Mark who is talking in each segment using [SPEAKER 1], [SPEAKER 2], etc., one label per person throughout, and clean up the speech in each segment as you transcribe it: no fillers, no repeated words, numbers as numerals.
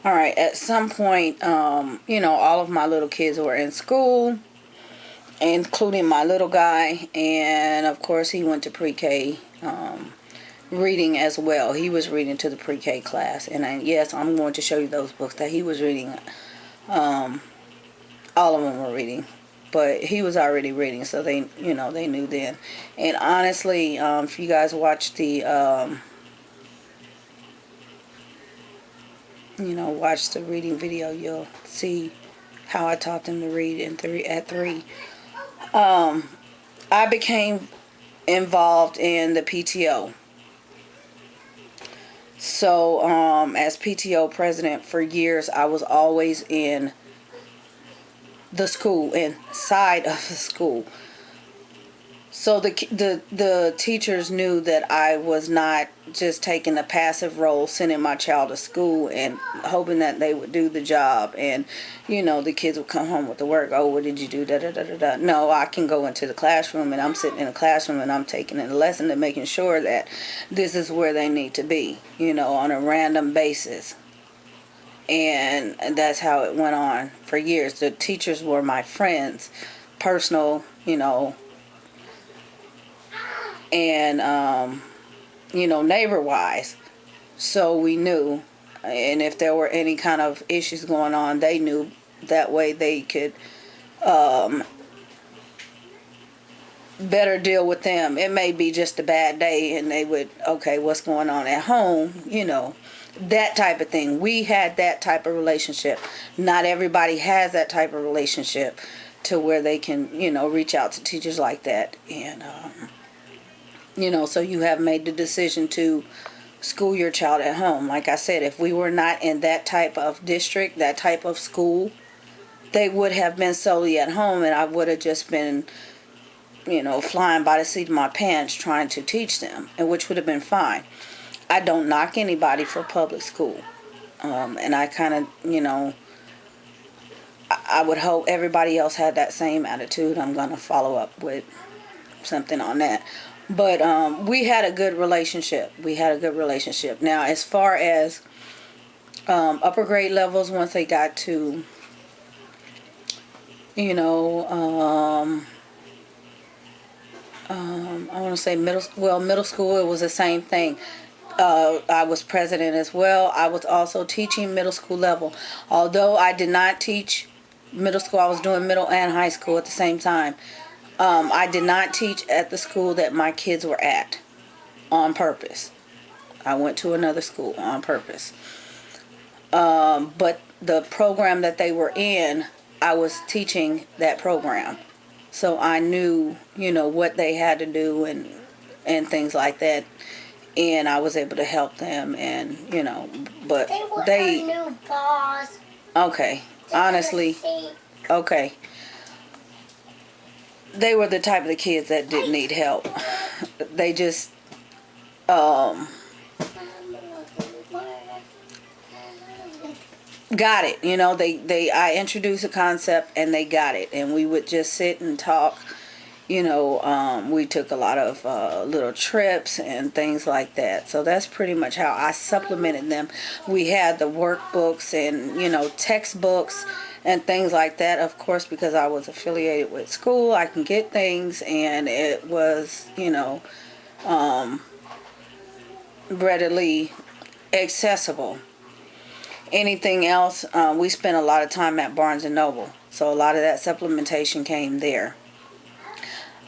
[SPEAKER 1] All right, at some point, all of my little kids were in school, including my little guy, and of course he went to pre-K reading as well. He was reading to the pre-K class, and yes, I'm going to show you those books that he was reading. All of them were reading, but he was already reading, so they knew then. And honestly, if you guys watch the watch the reading video, you'll see how I taught them to read at 3. I became involved in the PTO. So, as PTO president for years, I was always in the school, inside of the school. So the teachers knew that I was not just taking a passive role, sending my child to school and hoping that they would do the job. And, the kids would come home with the work. Oh, what did you do? Da, da, da, da, da. No, I can go into the classroom, and I'm sitting in the classroom and I'm taking in a lesson and making sure that this is where they need to be, on a random basis. And that's how it went on for years. The teachers were my friends, personal, and neighbor wise, so we knew, and if there were any kind of issues going on, they knew. That way they could better deal with them. It may be just a bad day and they would, okay, what's going on at home, that type of thing. We had that type of relationship. Not everybody has that type of relationship to where they can reach out to teachers like that. And so you have made the decision to school your child at home. Like I said, if we were not in that type of district, that type of school, they would have been solely at home, and I would have just been, flying by the seat of my pants trying to teach them, and which would have been fine. I don't knock anybody for public school. And I kind of, I would hope everybody else had that same attitude. I'm going to follow up with something on that. But we had a good relationship. Now, as far as upper grade levels, once they got to, I want to say middle school, it was the same thing. I was president as well. I was also teaching middle school level. Although I did not teach middle school, I was doing middle and high school at the same time. I did not teach at the school that my kids were at on purpose. I went to another school on purpose. But the program that they were in, I was teaching that program. So I knew, what they had to do and things like that. And I was able to help them, and, but
[SPEAKER 2] they were our new boss.
[SPEAKER 1] Okay, honestly, okay. They were the type of the kids that didn't need help. They just, got it. I introduced a concept and they got it. And we would just sit and talk. We took a lot of little trips and things like that. So that's pretty much how I supplemented them. We had the workbooks and, textbooks and things like that. Of course, because I was affiliated with school, I can get things, and it was, readily accessible. Anything else, we spent a lot of time at Barnes and Noble, so a lot of that supplementation came there.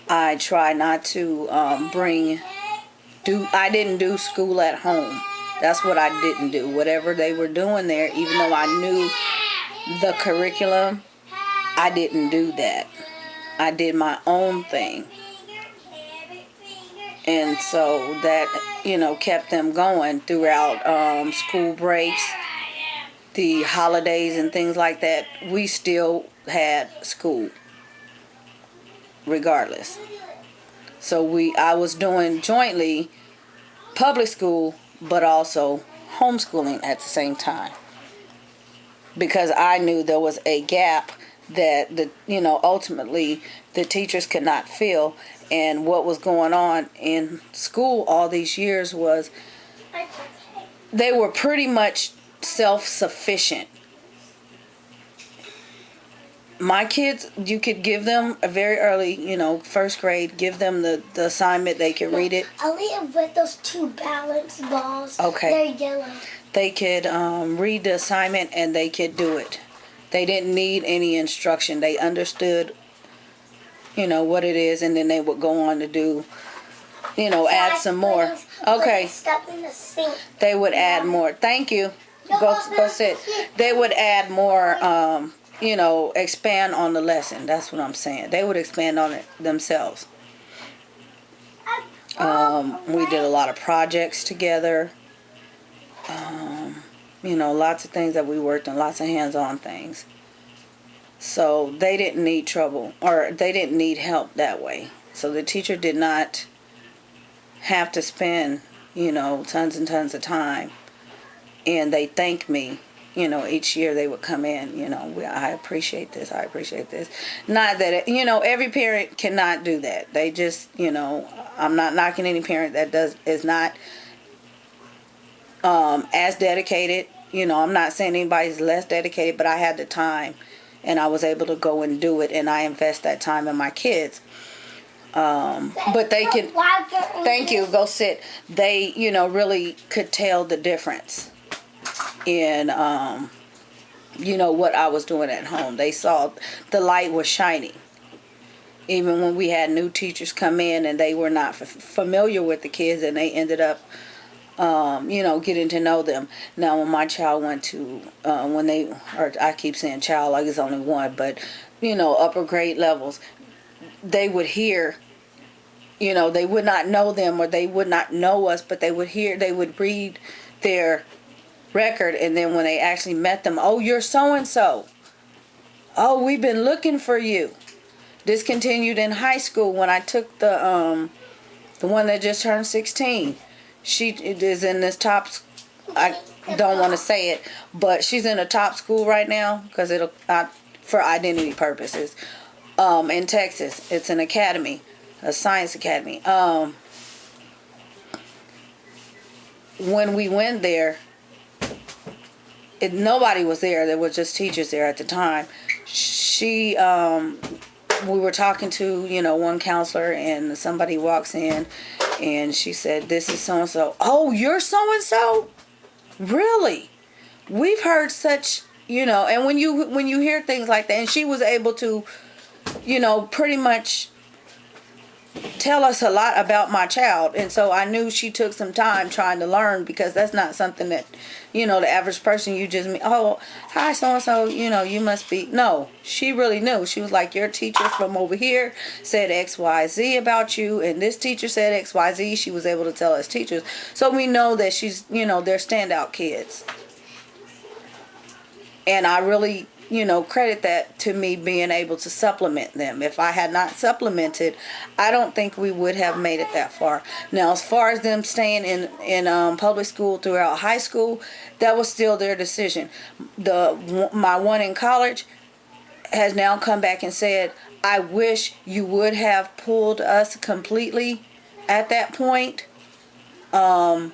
[SPEAKER 1] I try not to I didn't do school at home. That's what I didn't do. Whatever they were doing there, even though I knew the curriculum, I didn't do that. I did my own thing. And so that, kept them going throughout school breaks, the holidays and things like that. We still had school regardless. So I was doing jointly public school, but also homeschooling at the same time, because I knew there was a gap that ultimately the teachers could not fill. And what was going on in school all these years was they were pretty much self-sufficient. My kids, you could give them a very early, first grade, give them the assignment. They could read it.
[SPEAKER 2] I'll leave with those two balance balls.
[SPEAKER 1] Okay.
[SPEAKER 2] They're yellow.
[SPEAKER 1] They could read the assignment and they could do it. They didn't need any instruction. They understood, what it is, and then they would go on to do, add some more. Okay.
[SPEAKER 2] Stuff in the sink.
[SPEAKER 1] They would add more. Thank you. Go sit. They would add more, expand on the lesson. That's what I'm saying. They would expand on it themselves. We did a lot of projects together. Lots of things that we worked on, lots of hands-on things. So they didn't need trouble, or they didn't need help that way. So the teacher did not have to spend, tons and tons of time. And they thanked me, each year they would come in, I appreciate this, I appreciate this. Not that, every parent cannot do that. They just, I'm not knocking any parent that is not as dedicated. I'm not saying anybody's less dedicated, but I had the time and I was able to go and do it, and I invest that time in my kids. But they can, thank you, go sit. They, really could tell the difference in, what I was doing at home. They saw the light was shining. Even when we had new teachers come in and they were not familiar with the kids, and they ended up, getting to know them. Now, when my child went to, I keep saying child like it's only one, but, upper grade levels, they would hear, they would not know them, or they would not know us, but they would read their record, and then when they actually met them, oh, you're so-and-so. Oh, we've been looking for you. This continued in high school when I took the one that just turned 16. She is in this top, I don't want to say it, but she's in a top school right now because for identity purposes. In Texas, it's an academy, a science academy. When we went there, nobody was there. There were just teachers there at the time. We were talking to, one counselor, and somebody walks in, and she said, this is so-and-so. Oh, you're so-and-so? Really? We've heard such, and when you hear things like that, and she was able to, pretty much tell us a lot about my child. And so I knew she took some time trying to learn, because that's not something that, the average person, you just meet, oh, hi, so-and-so, you must be. No, she really knew. She was like, your teacher from over here said XYZ about you, and this teacher said XYZ. She was able to tell us teachers. So we know that she's, they're standout kids. And I really, credit that to me being able to supplement them. If I had not supplemented, I don't think we would have made it that far. Now, as far as them staying in public school throughout high school, that was still their decision. My one in college has now come back and said, I wish you would have pulled us completely at that point, and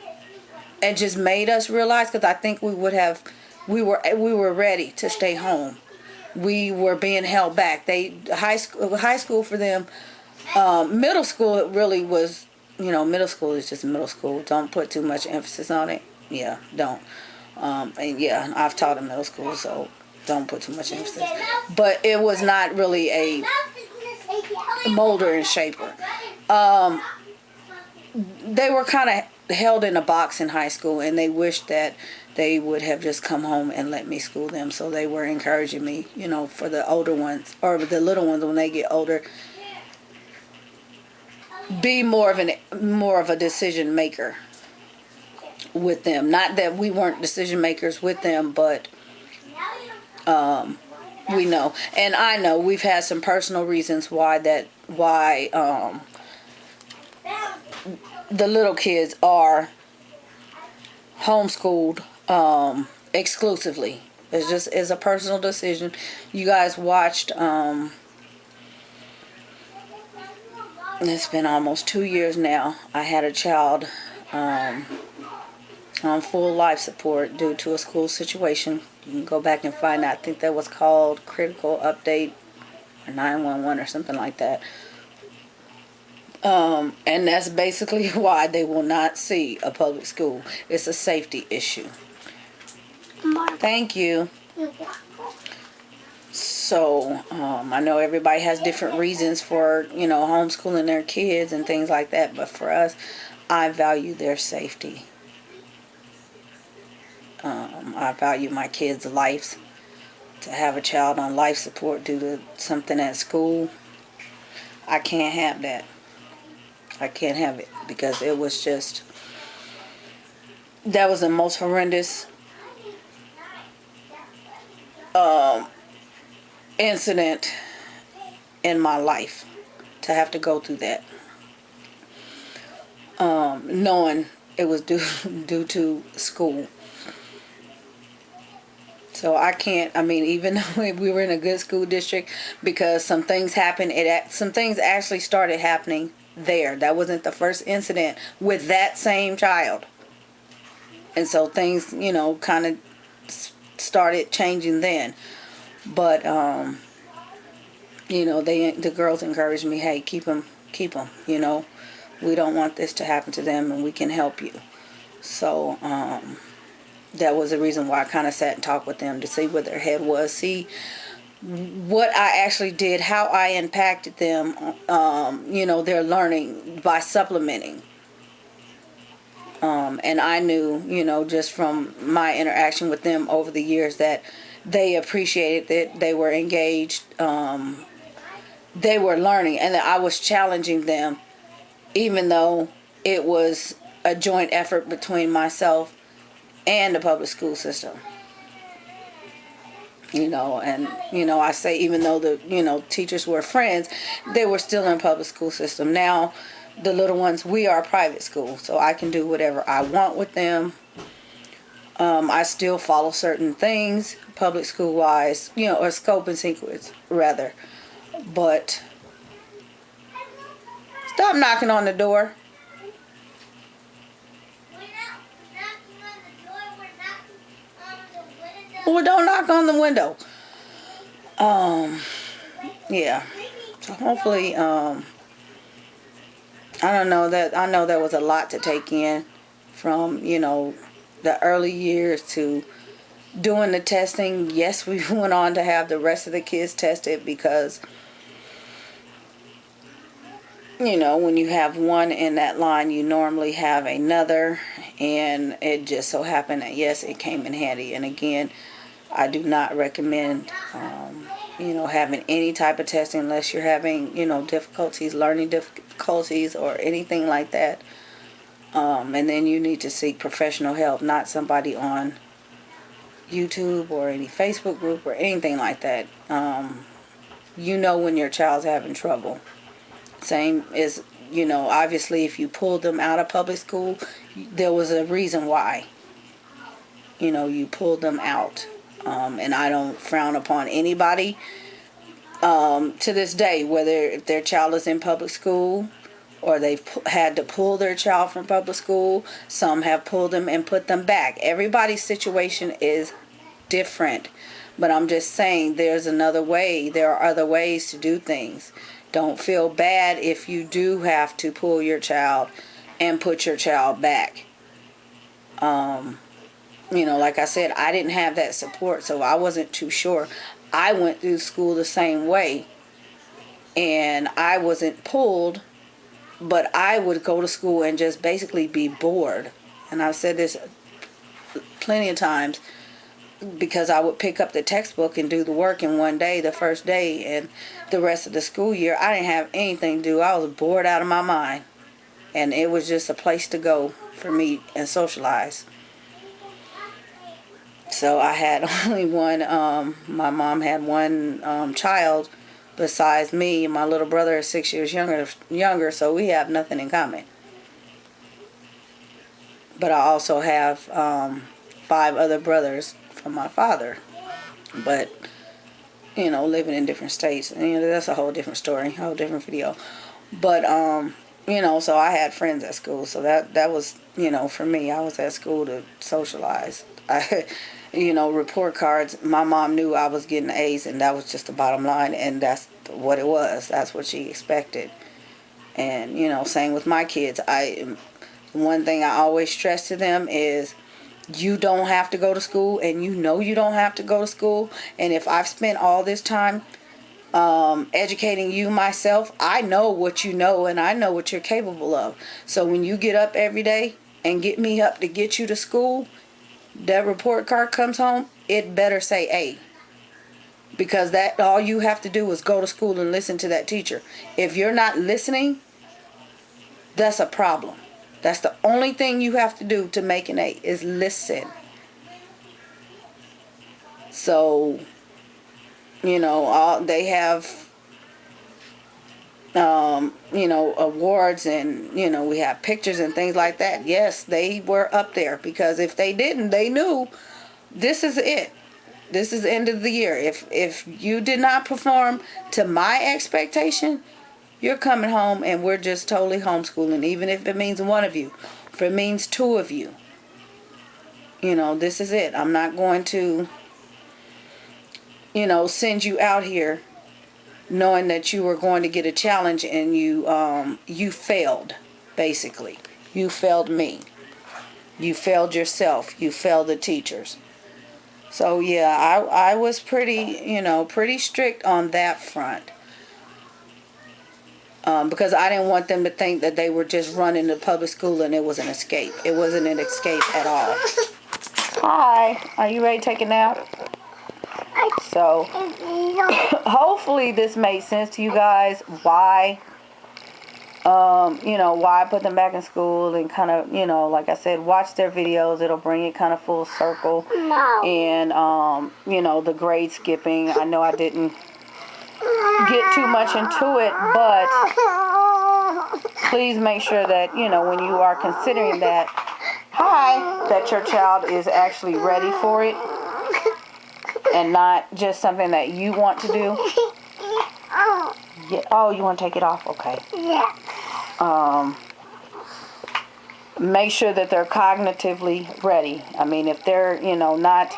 [SPEAKER 1] just made us realize, because I think we would have. We were ready to stay home. We were being held back. High school for them, middle school, it really was, middle school is just middle school. Don't put too much emphasis on it. Yeah, don't. And yeah, I've taught in middle school, so don't put too much emphasis. But it was not really a molder and shaper. They were kind of held in a box in high school, and they wished that they would have just come home and let me school them. So they were encouraging me, for the older ones, or the little ones when they get older, be more of a decision maker with them. Not that we weren't decision makers with them, but we know, and I know we've had some personal reasons why the little kids are homeschooled exclusively. It's a personal decision. You guys watched, it's been almost 2 years now. I had a child on full life support due to a school situation. You can go back and find out. I think that was called critical update or 911 or something like that. And that's basically why they will not see a public school. It's a safety issue. Thank you. So, I know everybody has different reasons for, homeschooling their kids and things like that. But for us, I value their safety. I value my kids' lives. To have a child on life support due to something at school, I can't have that. I can't have it because it was just, that was the most horrendous incident in my life to have to go through that. Knowing it was due to school. So I can't, even though we were in a good school district, because some things happened, some things actually started happening there. That wasn't the first incident with that same child. And so things, kind of started changing then. But, the girls encouraged me, hey, keep them, we don't want this to happen to them and we can help you. So, that was the reason why I kind of sat and talked with them to see where their head was, see what I actually did, how I impacted them, their learning by supplementing. And I knew, just from my interaction with them over the years that they appreciated it, they were engaged, they were learning, and that I was challenging them, even though it was a joint effort between myself and the public school system. I say even though the, teachers were friends, they were still in public school system. Now, the little ones, we are private school, so I can do whatever I want with them. I still follow certain things, public school wise, or scope and sequence, rather. But, stop knocking on the door. Well, don't knock on the window. Yeah. So hopefully, I know there was a lot to take in from, the early years to doing the testing. Yes, we went on to have the rest of the kids tested because, when you have one in that line, you normally have another. And it just so happened that, yes, it came in handy. And again, I do not recommend, having any type of testing unless you're having, difficulties, learning difficulties or anything like that. And then you need to seek professional help, not somebody on YouTube or any Facebook group or anything like that. When your child's having trouble. Same as, obviously if you pulled them out of public school, there was a reason why, you pulled them out. And I don't frown upon anybody to this day, whether if their child is in public school or they've had to pull their child from public school. Some have pulled them and put them back. Everybody's situation is different. But I'm just saying there's another way. There are other ways to do things. Don't feel bad if you do have to pull your child and put your child back. Like I said, I didn't have that support, so I wasn't too sure. I went through school the same way, and I wasn't pulled, but I would go to school and just basically be bored. And I've said this plenty of times, because I would pick up the textbook and do the work in one day, the first day, and the rest of the school year, I didn't have anything to do. I was bored out of my mind, and it was just a place to go for me and socialize. So I had only one, my mom had one child besides me. My little brother is 6 years younger, so we have nothing in common. But I also have 5 other brothers from my father. But, living in different states. And, that's a whole different story, a whole different video. But, so I had friends at school. So that was, for me, I was at school to socialize. Report cards, my mom knew I was getting A's, and that was just the bottom line, and that's what it was. That's what she expected. And, same with my kids. One thing I always stress to them is you don't have to go to school, and you don't have to go to school. And if I've spent all this time educating you myself, I know what you know, and I know what you're capable of. So when you get up every day and get me up to get you to school, that report card comes home, it better say A. Because that all you have to do is go to school and listen to that teacher. If you're not listening, that's a problem. That's the only thing you have to do to make an A, is listen. So, they have, awards, and, we have pictures and things like that. Yes, they were up there, because if they didn't, they knew this is it. This is the end of the year. If you did not perform to my expectation, you're coming home, and we're just totally homeschooling. Even if it means one of you, if it means two of you, this is it. I'm not going to, send you out here knowing that you were going to get a challenge, and you failed. Basically, you failed me. You failed yourself. You failed the teachers. So yeah, I was pretty strict on that front. Because I didn't want them to think that they were just running to public school and it was an escape. It wasn't an escape at all. Hi, are you ready to take a nap? So, hopefully this made sense to you guys. Why, why I put them back in school, and kind of, like I said, watch their videos. It'll bring it kind of full circle.
[SPEAKER 2] No.
[SPEAKER 1] And, the grade skipping. I know I didn't get too much into it, but please make sure that, when you are considering that, that your child is actually ready for it, and not just something that you want to do. Yeah. Oh, you want to take it off? Okay.
[SPEAKER 2] Yeah.
[SPEAKER 1] Make sure that they're cognitively ready. I mean, if they're, not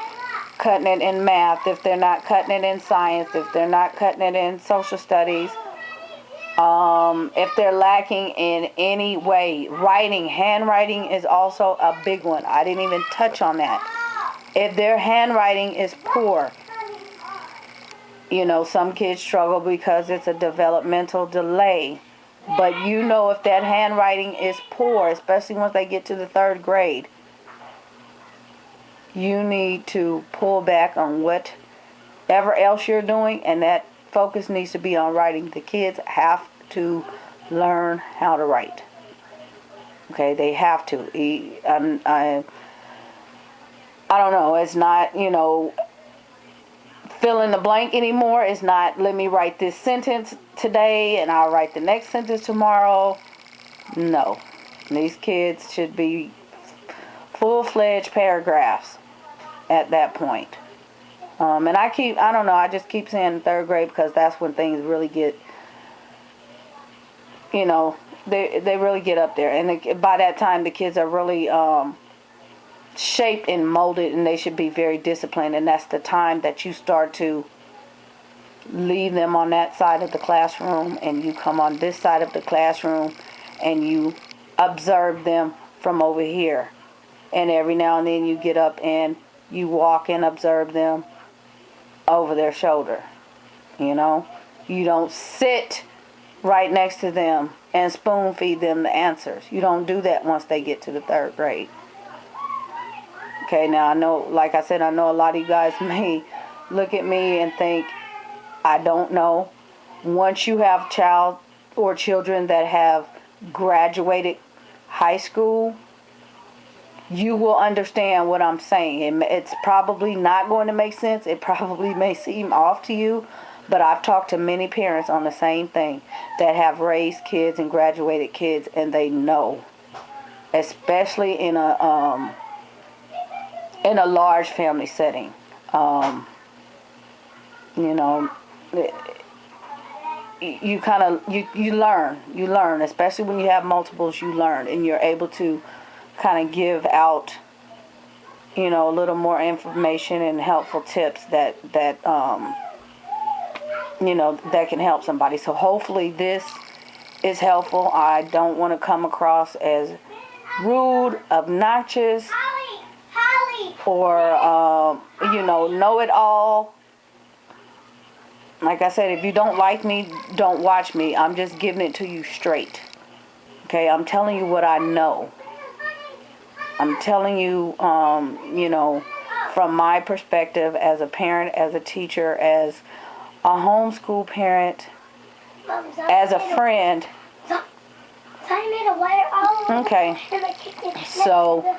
[SPEAKER 1] cutting it in math, if they're not cutting it in science, if they're not cutting it in social studies, if they're lacking in any way, handwriting is also a big one. I didn't even touch on that. If their handwriting is poor, some kids struggle because it's a developmental delay. But if that handwriting is poor, especially once they get to the 3rd grade, you need to pull back on whatever else you're doing, and that focus needs to be on writing. The kids have to learn how to write. Okay, they have to. I don't know. It's not, fill in the blank anymore. It's not, let me write this sentence today and I'll write the next sentence tomorrow. No. These kids should be full-fledged paragraphs at that point. And I just keep saying 3rd grade, because that's when things really get, they really get up there. And by that time, the kids are really shaped and molded, and they should be very disciplined. And that's the time that you start to leave them on that side of the classroom, and you come on this side of the classroom, and you observe them from over here. And every now and then you get up and you walk and observe them over their shoulder. You don't sit right next to them and spoon feed them the answers. You don't do that once they get to the 3rd grade. Okay, now I know, like I said, I know a lot of you guys may look at me and think, I don't know. Once you have child or children that have graduated high school, you will understand what I'm saying. It's probably not going to make sense. It probably may seem off to you, but I've talked to many parents on the same thing that have raised kids and graduated kids, and they know, especially in a large family setting.
[SPEAKER 2] you kind of you learn, especially when you have multiples. You learn, and you're able to kind of give out, you know, a little more information and helpful tips that you know, that can help somebody. So hopefully this is helpful. I don't want to come across as rude, obnoxious, or you know it all. Like I said, if you don't like me, don't watch me. I'm just giving it to you straight. Okay, I'm telling you what I know. I'm telling you, you know, from my perspective as a parent, as a teacher, as a homeschool parent, as a friend. Okay, so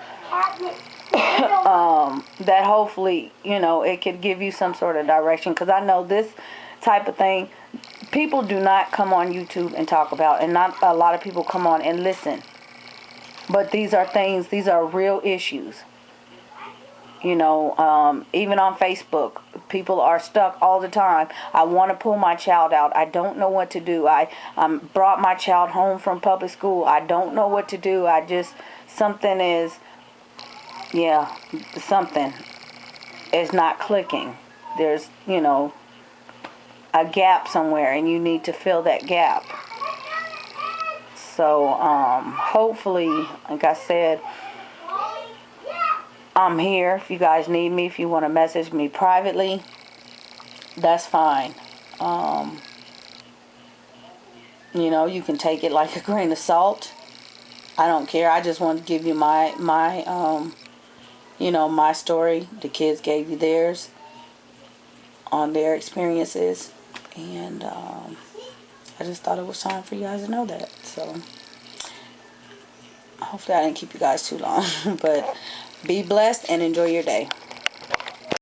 [SPEAKER 2] that hopefully, you know, it could give you some sort of direction, because I know this type of thing people do not come on YouTube and talk about, and not a lot of people come on and listen. But these are things, these are real issues. You know, even on Facebook, people are stuck all the time. I want to pull my child out. I don't know what to do. I brought my child home from public school. I don't know what to do. Something is, yeah, something is not clicking. There's, you know, a gap somewhere, and you need to fill that gap. So, hopefully, like I said, I'm here. If you guys need me, if you want to message me privately, that's fine. You know, you can take it like a grain of salt. I don't care. I just want to give you my you know, my story. The kids gave you theirs on their experiences, and I just thought it was time for you guys to know that. So hopefully I didn't keep you guys too long, but be blessed and enjoy your day.